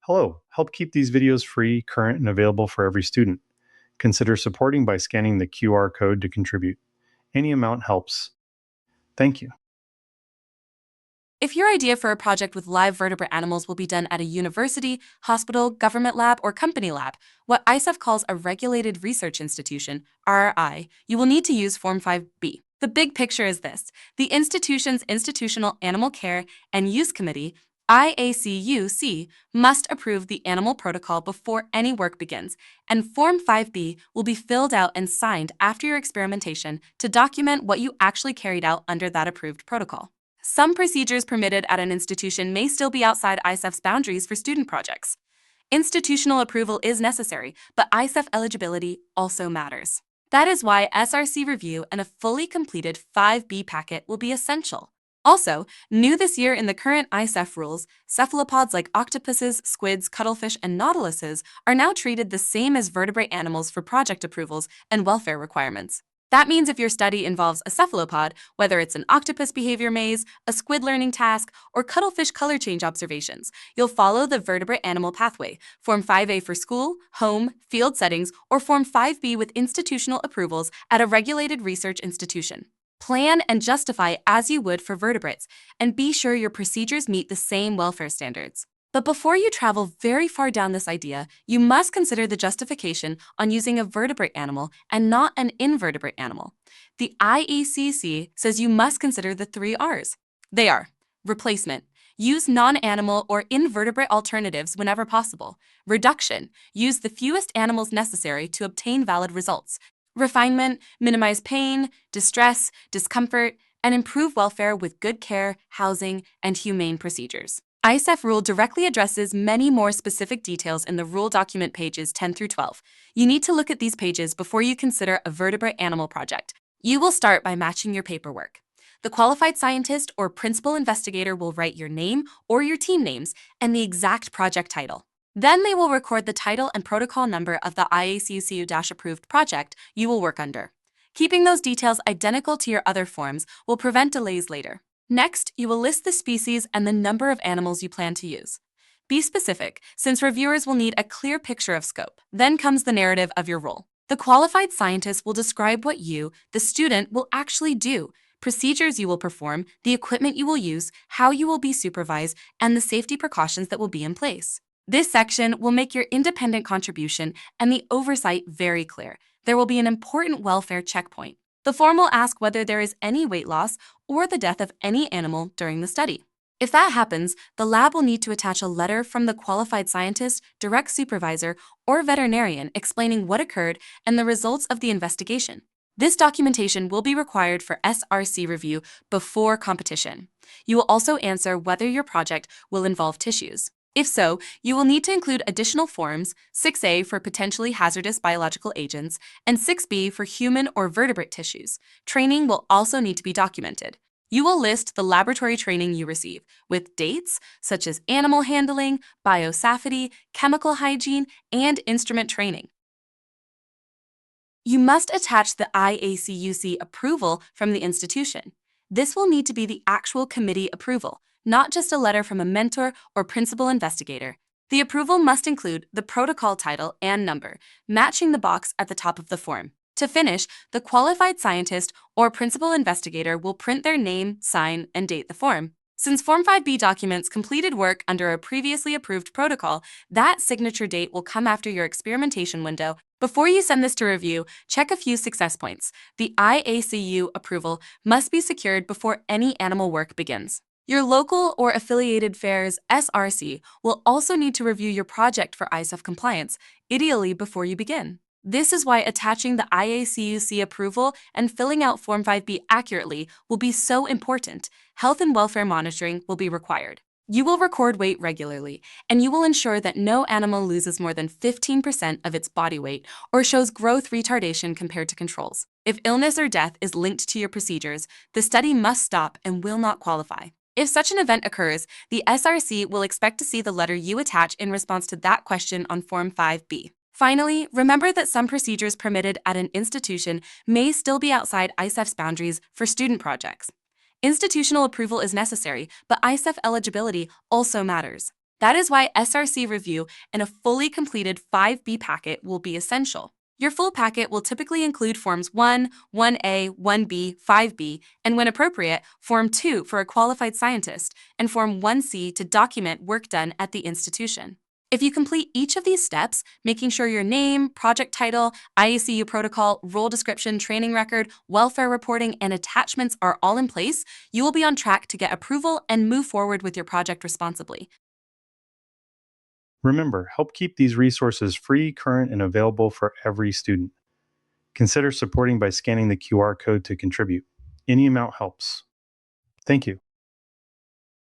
Hello, help keep these videos free, current, and available for every student. Consider supporting by scanning the QR code to contribute. Any amount helps. Thank you. If your idea for a project with live vertebrate animals will be done at a university, hospital, government lab, or company lab, what ISEF calls a regulated research institution, RRI, you will need to use Form 5B. The big picture is this. The institution's Institutional Animal Care and Use Committee, IACUC, must approve the animal protocol before any work begins, and Form 5B will be filled out and signed after your experimentation to document what you actually carried out under that approved protocol. Some procedures permitted at an institution may still be outside ISEF's boundaries for student projects. Institutional approval is necessary, but ISEF eligibility also matters. That is why SRC review and a fully completed 5B packet will be essential. Also, new this year in the current ISEF rules, cephalopods like octopuses, squids, cuttlefish, and nautiluses are now treated the same as vertebrate animals for project approvals and welfare requirements. That means if your study involves a cephalopod, whether it's an octopus behavior maze, a squid learning task, or cuttlefish color change observations, you'll follow the vertebrate animal pathway, Form 5A for school, home, field settings, or Form 5B with institutional approvals at a regulated research institution. Plan and justify as you would for vertebrates, and be sure your procedures meet the same welfare standards. But before you travel very far down this idea, you must consider the justification on using a vertebrate animal and not an invertebrate animal. The IECC says you must consider the 3 R's. They are replacement. Use non-animal or invertebrate alternatives whenever possible. Reduction. Use the fewest animals necessary to obtain valid results. Refinement. Minimize pain, distress, discomfort, and improve welfare with good care, housing, and humane procedures. ISEF rule directly addresses many more specific details in the rule document pages 10 through 12. You need to look at these pages before you consider a vertebrate animal project. You will start by matching your paperwork. The qualified scientist or principal investigator will write your name or your team names and the exact project title. Then they will record the title and protocol number of the IACUC-approved project you will work under. Keeping those details identical to your other forms will prevent delays later. Next, you will list the species and the number of animals you plan to use. Be specific, since reviewers will need a clear picture of scope. Then comes the narrative of your role. The qualified scientist will describe what you, the student, will actually do, procedures you will perform, the equipment you will use, how you will be supervised, and the safety precautions that will be in place. This section will make your independent contribution and the oversight very clear. There will be an important welfare checkpoint. The form will ask whether there is any weight loss or the death of any animal during the study. If that happens, the lab will need to attach a letter from the qualified scientist, direct supervisor, or veterinarian explaining what occurred and the results of the investigation. This documentation will be required for SRC review before competition. You will also answer whether your project will involve tissues. If so, you will need to include additional forms, 6A for potentially hazardous biological agents, and 6B for human or vertebrate tissues. Training will also need to be documented. You will list the laboratory training you receive, with dates such as animal handling, biosafety, chemical hygiene, and instrument training. You must attach the IACUC approval from the institution. This will need to be the actual committee approval, not just a letter from a mentor or principal investigator. The approval must include the protocol title and number, matching the box at the top of the form. To finish, the qualified scientist or principal investigator will print their name, sign, and date the form. Since Form 5B documents completed work under a previously approved protocol, that signature date will come after your experimentation window. Before you send this to review, check a few success points. The IACU approval must be secured before any animal work begins. Your local or affiliated fair's SRC will also need to review your project for ISEF compliance, ideally before you begin. This is why attaching the IACUC approval and filling out Form 5B accurately will be so important. Health and welfare monitoring will be required. You will record weight regularly, and you will ensure that no animal loses more than 15% of its body weight or shows growth retardation compared to controls. If illness or death is linked to your procedures, the study must stop and will not qualify. If such an event occurs, the SRC will expect to see the letter you attach in response to that question on Form 5B. Finally, remember that some procedures permitted at an institution may still be outside ISEF's boundaries for student projects. Institutional approval is necessary, but ISEF eligibility also matters. That is why SRC review and a fully completed 5B packet will be essential. Your full packet will typically include Forms 1, 1A, 1B, 5B, and when appropriate, Form 2 for a qualified scientist, and Form 1C to document work done at the institution. If you complete each of these steps, making sure your name, project title, IACU protocol, role description, training record, welfare reporting, and attachments are all in place, you will be on track to get approval and move forward with your project responsibly. Remember, help keep these resources free, current, and available for every student. Consider supporting by scanning the QR code to contribute. Any amount helps. Thank you.